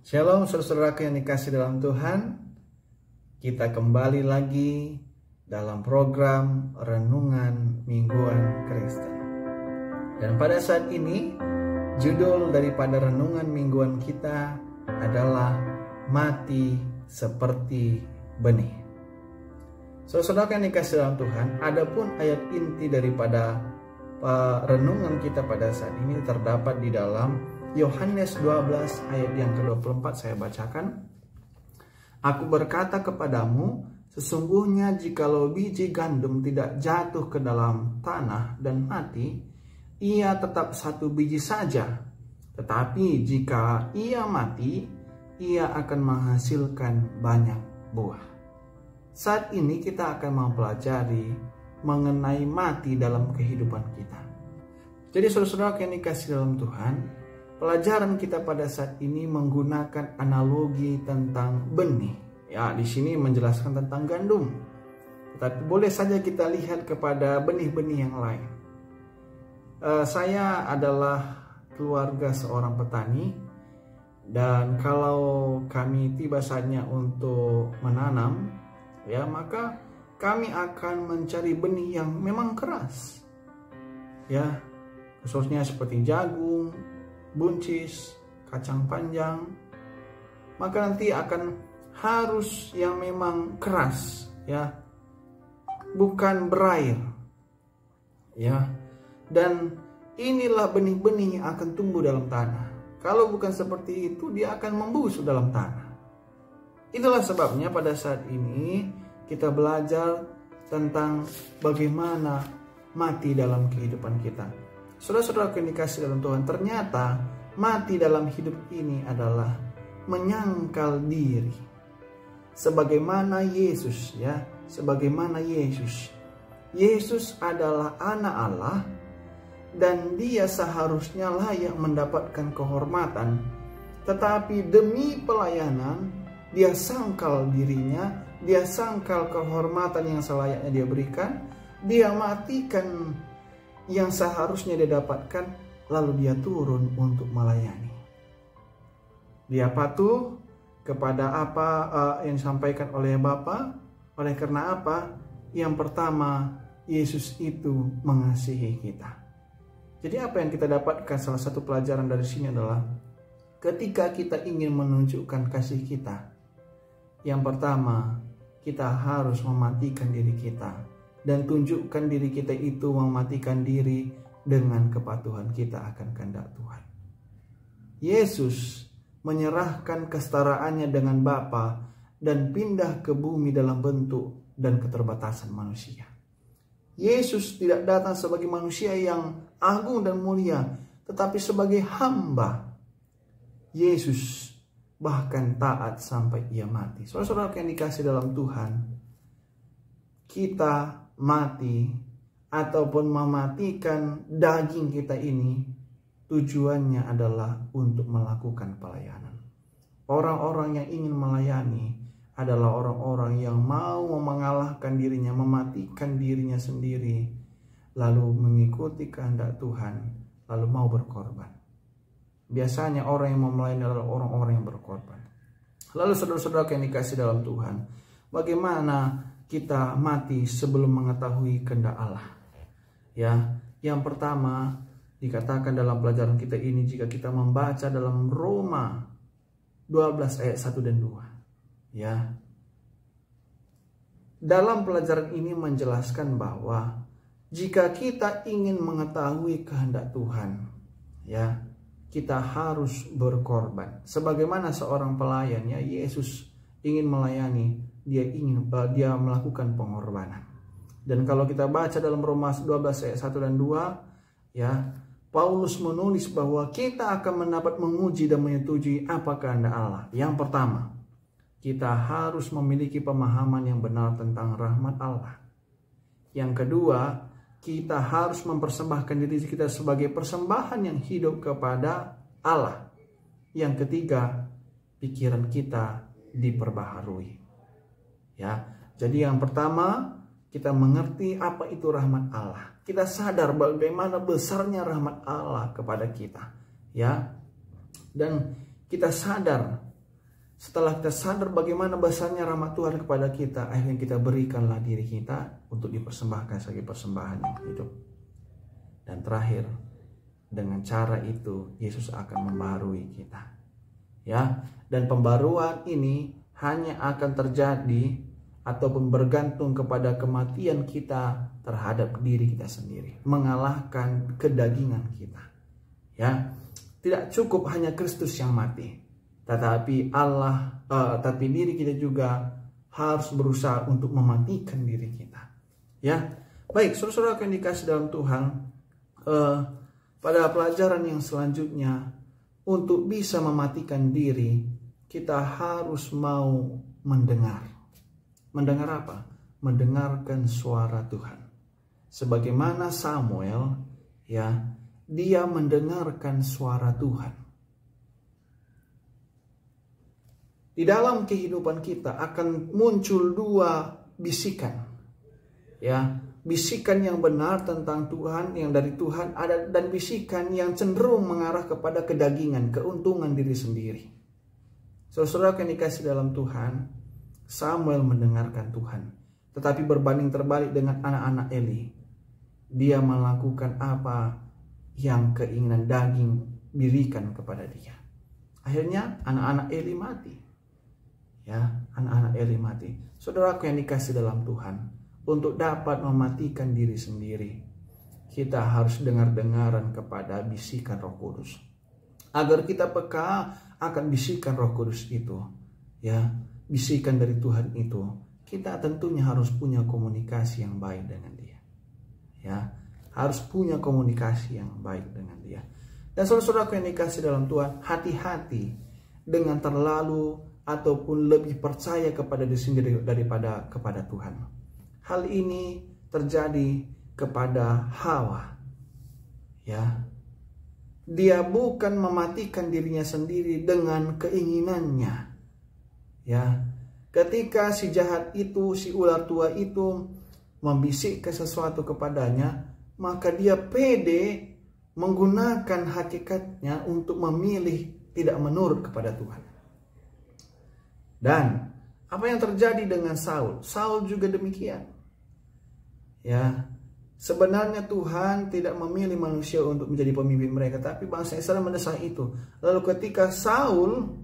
Shalom saudara-saudaraku yang dikasih dalam Tuhan. Kita kembali lagi dalam program Renungan Mingguan Kristen. Dan pada saat ini judul daripada Renungan Mingguan kita adalah Mati Seperti Benih. Saudara-saudaraku yang dikasih dalam Tuhan, adapun ayat inti daripada renungan kita pada saat ini terdapat di dalam Yohanes 12 ayat yang ke-24. Saya bacakan. Aku berkata kepadamu, sesungguhnya jikalau biji gandum tidak jatuh ke dalam tanah dan mati, ia tetap satu biji saja. Tetapi jika ia mati, ia akan menghasilkan banyak buah. Saat ini kita akan mempelajari mengenai mati dalam kehidupan kita. Jadi saudara-saudara yang dikasih dalam Tuhan, pelajaran kita pada saat ini menggunakan analogi tentang benih. Ya, di sini menjelaskan tentang gandum. Tetapi boleh saja kita lihat kepada benih-benih yang lain. Saya adalah keluarga seorang petani, dan kalau kami tiba saatnya untuk menanam, ya maka kami akan mencari benih yang memang keras. Ya, khususnya seperti jagung, buncis, kacang panjang, maka nanti akan harus yang memang keras, ya, bukan berair, ya. Dan inilah benih-benih yang akan tumbuh dalam tanah. Kalau bukan seperti itu, dia akan membusuk dalam tanah. Itulah sebabnya pada saat ini kita belajar tentang bagaimana mati dalam kehidupan kita. Saudara-saudara yang dikasih dalam Tuhan, ternyata mati dalam hidup ini adalah menyangkal diri. Sebagaimana Yesus, ya, sebagaimana Yesus. Yesus adalah anak Allah dan dia seharusnya layak mendapatkan kehormatan. Tetapi demi pelayanan, dia sangkal dirinya, dia sangkal kehormatan yang selayaknya dia berikan, dia matikan yang seharusnya dia dapatkan, lalu dia turun untuk melayani. Dia patuh kepada apa yang disampaikan oleh Bapa. Oleh karena apa? Yang pertama, Yesus itu mengasihi kita. Jadi apa yang kita dapatkan, salah satu pelajaran dari sini adalah ketika kita ingin menunjukkan kasih kita, yang pertama kita harus mematikan diri kita. Dan tunjukkan diri kita itu mematikan diri dengan kepatuhan kita akan kehendak Tuhan. Yesus menyerahkan kesetaraannya dengan Bapa dan pindah ke bumi dalam bentuk dan keterbatasan manusia. Yesus tidak datang sebagai manusia yang agung dan mulia, tetapi sebagai hamba. Yesus bahkan taat sampai ia mati. Saudara-saudara yang dikasih dalam Tuhan, kita mati ataupun mematikan daging kita ini tujuannya adalah untuk melakukan pelayanan. Orang-orang yang ingin melayani adalah orang-orang yang mau mengalahkan dirinya, mematikan dirinya sendiri, lalu mengikuti kehendak Tuhan, lalu mau berkorban. Biasanya orang yang mau melayani adalah orang-orang yang berkorban. Lalu saudara-saudara yang dikasih dalam Tuhan, bagaimana kita mati sebelum mengetahui kehendak Allah? Ya, yang pertama dikatakan dalam pelajaran kita ini, jika kita membaca dalam Roma 12 ayat 1 dan 2. Ya. Dalam pelajaran ini menjelaskan bahwa jika kita ingin mengetahui kehendak Tuhan, ya, kita harus berkorban. Sebagaimana seorang pelayan, ya, Yesus ingin melayani, dia melakukan pengorbanan. Dan kalau kita baca dalam Roma 12 ayat 1 dan 2, ya, Paulus menulis bahwa kita akan mendapat menguji dan menyetujui apa kehendak Allah. Yang pertama, kita harus memiliki pemahaman yang benar tentang rahmat Allah. Yang kedua, kita harus mempersembahkan diri kita sebagai persembahan yang hidup kepada Allah. Yang ketiga, pikiran kita diperbaharui. Ya, jadi yang pertama, kita mengerti apa itu rahmat Allah. Kita sadar bagaimana besarnya rahmat Allah kepada kita, ya. Dan kita sadar Setelah kita sadar bagaimana besarnya rahmat Tuhan kepada kita, akhirnya kita berikanlah diri kita untuk dipersembahkan sebagai persembahan yang hidup. Dan terakhir, dengan cara itu Yesus akan membarui kita. Ya, dan pembaruan ini hanya akan terjadi ataupun bergantung kepada kematian kita terhadap diri kita sendiri, mengalahkan kedagingan kita. Ya, tidak cukup hanya Kristus yang mati, tetapi tapi diri kita juga harus berusaha untuk mematikan diri kita. Ya, baik, saudara-saudara yang dikasih dalam Tuhan, pada pelajaran yang selanjutnya, untuk bisa mematikan diri, kita harus mau mendengar. Mendengar apa? Mendengarkan suara Tuhan. Sebagaimana Samuel, ya, dia mendengarkan suara Tuhan. Di dalam kehidupan kita akan muncul dua bisikan. Ya, bisikan yang benar tentang Tuhan, yang dari Tuhan ada, dan bisikan yang cenderung mengarah kepada kedagingan, keuntungan diri sendiri. Saudara yang dikasih dalam Tuhan, Samuel mendengarkan Tuhan, tetapi berbanding terbalik dengan anak-anak Eli. Dia melakukan apa yang keinginan daging berikan kepada dia. Akhirnya anak-anak Eli mati. Ya, anak-anak Eli mati. Saudaraku yang dikasih dalam Tuhan, untuk dapat mematikan diri sendiri, kita harus dengar-dengaran kepada bisikan Roh Kudus. Agar kita peka akan bisikan Roh Kudus itu, ya, bisikan dari Tuhan itu, kita tentunya harus punya komunikasi yang baik dengan dia. Ya, harus punya komunikasi yang baik dengan dia. Dan saudara-saudara yang dikasih dalam Tuhan, hati-hati dengan terlalu ataupun lebih percaya kepada diri sendiri daripada kepada Tuhan. Hal ini terjadi kepada Hawa. Ya, dia bukan mematikan dirinya sendiri dengan keinginannya. Ya, ketika si jahat itu, si ular tua itu membisikkan sesuatu kepadanya, maka dia pede menggunakan hakikatnya untuk memilih tidak menurut kepada Tuhan. Dan apa yang terjadi dengan Saul? Saul juga demikian. Ya, sebenarnya Tuhan tidak memilih manusia untuk menjadi pemimpin mereka, tapi bangsa Israel mendesak itu. Lalu ketika Saul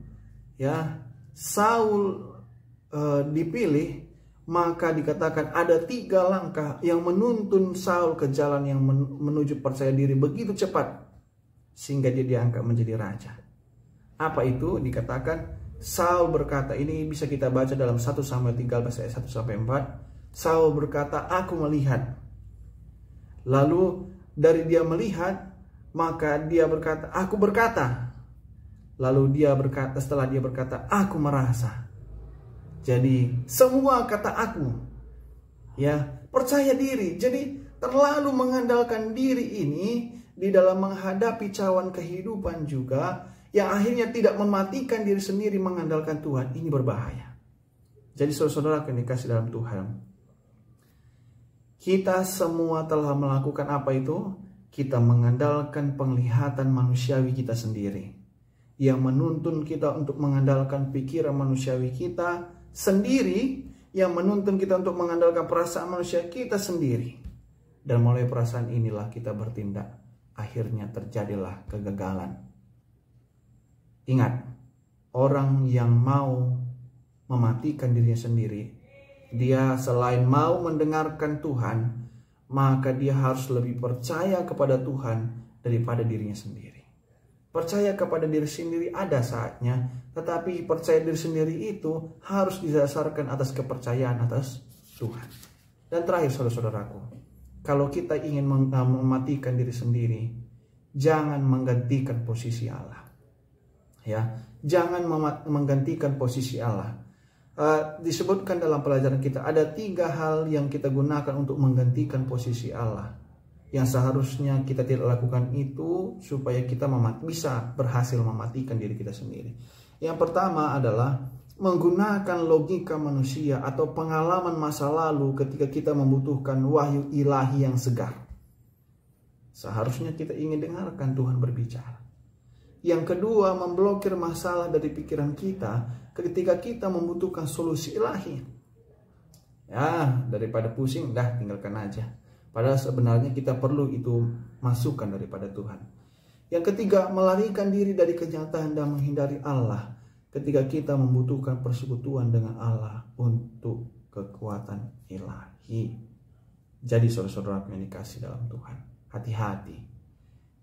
dipilih, maka dikatakan ada 3 langkah yang menuntun Saul ke jalan yang menuju percaya diri begitu cepat, sehingga dia diangkat menjadi raja. Apa itu? Dikatakan Saul berkata, ini bisa kita baca dalam 1 Samuel 13 ayat 1-4. Saul berkata, aku melihat. Lalu dari dia melihat, maka dia berkata, aku berkata. Lalu dia berkata, setelah dia berkata, aku merasa. Jadi semua kata aku, ya, percaya diri. Jadi terlalu mengandalkan diri ini di dalam menghadapi cawan kehidupan juga, yang akhirnya tidak mematikan diri sendiri mengandalkan Tuhan, ini berbahaya. Jadi saudara-saudara yang dikasih dalam Tuhan, kita semua telah melakukan apa itu? Kita mengandalkan penglihatan manusiawi kita sendiri, yang menuntun kita untuk mengandalkan pikiran manusiawi kita sendiri, yang menuntun kita untuk mengandalkan perasaan manusia kita sendiri. Dan mulai perasaan inilah kita bertindak. Akhirnya terjadilah kegagalan. Ingat, orang yang mau mematikan dirinya sendiri, dia selain mau mendengarkan Tuhan, maka dia harus lebih percaya kepada Tuhan daripada dirinya sendiri. Percaya kepada diri sendiri ada saatnya, tetapi percaya diri sendiri itu harus didasarkan atas kepercayaan atas Tuhan. Dan terakhir saudara-saudaraku, kalau kita ingin mematikan diri sendiri, jangan menggantikan posisi Allah. Ya, jangan menggantikan posisi Allah. Disebutkan dalam pelajaran kita ada 3 hal yang kita gunakan untuk menggantikan posisi Allah, yang seharusnya kita tidak lakukan itu supaya kita bisa berhasil mematikan diri kita sendiri. Yang pertama adalah menggunakan logika manusia atau pengalaman masa lalu ketika kita membutuhkan wahyu ilahi yang segar. Seharusnya kita ingin dengarkan Tuhan berbicara. Yang kedua, memblokir masalah dari pikiran kita ketika kita membutuhkan solusi ilahi. Ya, daripada pusing, dah tinggalkan aja. Padahal sebenarnya kita perlu itu masukan daripada Tuhan. Yang ketiga, melarikan diri dari kenyataan dan menghindari Allah ketika kita membutuhkan persekutuan dengan Allah untuk kekuatan ilahi. Jadi saudara-saudara yang dikasih dalam Tuhan, hati-hati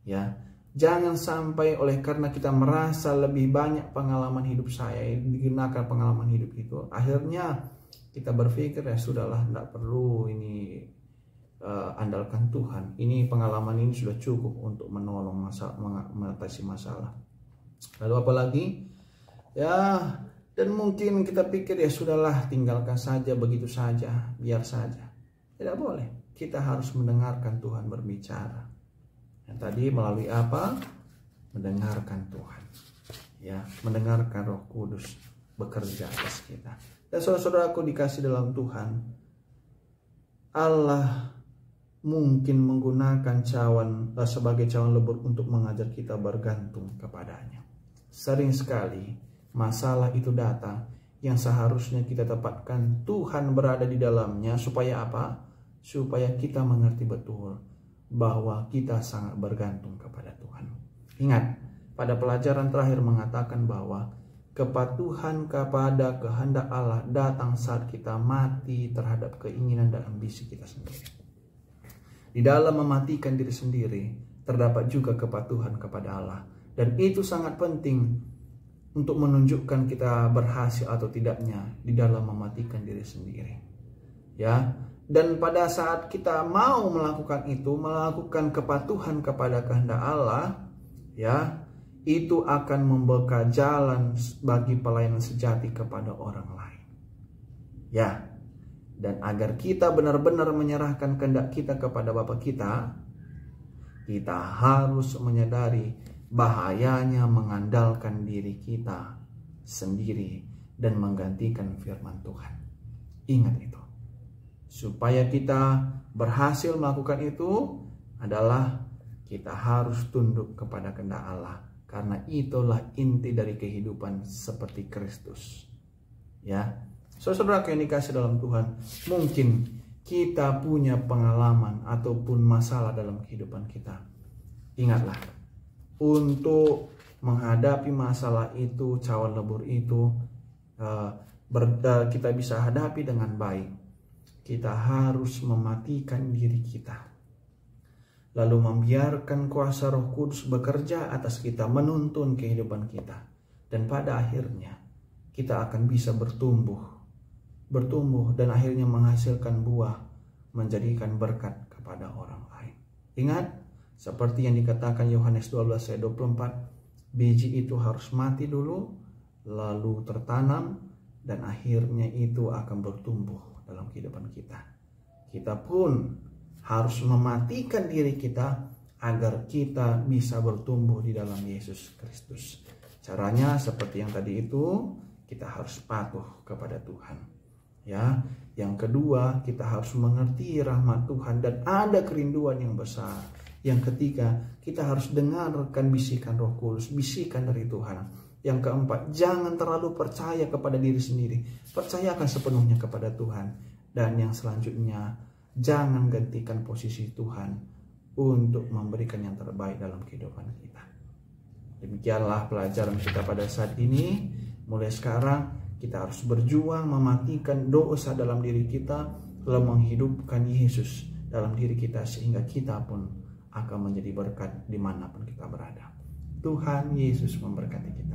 ya. Jangan sampai oleh karena kita merasa lebih banyak pengalaman hidup saya, digunakan pengalaman hidup itu, akhirnya kita berpikir ya sudahlah, tidak perlu ini andalkan Tuhan. Ini pengalaman ini sudah cukup untuk menolong mengatasi masalah. Lalu apalagi ya, dan mungkin kita pikir ya sudahlah, tinggalkan saja begitu saja, biar saja. Tidak boleh. Kita harus mendengarkan Tuhan berbicara. Yang tadi melalui apa? Mendengarkan Tuhan. Ya, mendengarkan Roh Kudus bekerja atas kita. Dan saudara-saudaraku dikasih dalam Tuhan, Allah mungkin menggunakan sebagai cawan lebur untuk mengajar kita bergantung kepadanya. Sering sekali masalah itu datang yang seharusnya kita tempatkan Tuhan berada di dalamnya, supaya apa? Supaya kita mengerti betul bahwa kita sangat bergantung kepada Tuhan. Ingat, pada pelajaran terakhir mengatakan bahwa kepatuhan kepada kehendak Allah datang saat kita mati terhadap keinginan dan ambisi kita sendiri. Di dalam mematikan diri sendiri terdapat juga kepatuhan kepada Allah, dan itu sangat penting untuk menunjukkan kita berhasil atau tidaknya di dalam mematikan diri sendiri. Ya, dan pada saat kita mau melakukan itu, melakukan kepatuhan kepada kehendak Allah, ya, itu akan membuka jalan bagi pelayanan sejati kepada orang lain. Ya, dan agar kita benar-benar menyerahkan kehendak kita kepada Bapa kita harus menyadari bahayanya mengandalkan diri kita sendiri dan menggantikan firman Tuhan. Ingat itu. Supaya kita berhasil melakukan itu adalah kita harus tunduk kepada kehendak Allah, karena itulah inti dari kehidupan seperti Kristus. Ya, saudara yang dikasih dalam Tuhan, mungkin kita punya pengalaman ataupun masalah dalam kehidupan kita. Ingatlah, untuk menghadapi masalah itu, cawan lebur itu, kita bisa hadapi dengan baik. Kita harus mematikan diri kita, lalu membiarkan kuasa Roh Kudus bekerja atas kita, menuntun kehidupan kita, dan pada akhirnya kita akan bisa bertumbuh dan akhirnya menghasilkan buah, menjadikan berkat kepada orang lain. Ingat, seperti yang dikatakan Yohanes 12 ayat 24, biji itu harus mati dulu, lalu tertanam, dan akhirnya itu akan bertumbuh dalam kehidupan kita. Kita pun harus mematikan diri kita agar kita bisa bertumbuh di dalam Yesus Kristus. Caranya seperti yang tadi itu, kita harus patuh kepada Tuhan. Ya, yang kedua, kita harus mengerti rahmat Tuhan dan ada kerinduan yang besar. Yang ketiga, kita harus dengarkan bisikan Roh Kudus, bisikan dari Tuhan. Yang keempat, jangan terlalu percaya kepada diri sendiri. Percayakan sepenuhnya kepada Tuhan. Dan yang selanjutnya, jangan gantikan posisi Tuhan untuk memberikan yang terbaik dalam kehidupan kita. Demikianlah pelajaran kita pada saat ini. Mulai sekarang, kita harus berjuang mematikan dosa dalam diri kita, lalu menghidupkan Yesus dalam diri kita, sehingga kita pun akan menjadi berkat dimanapun kita berada. Tuhan Yesus memberkati kita.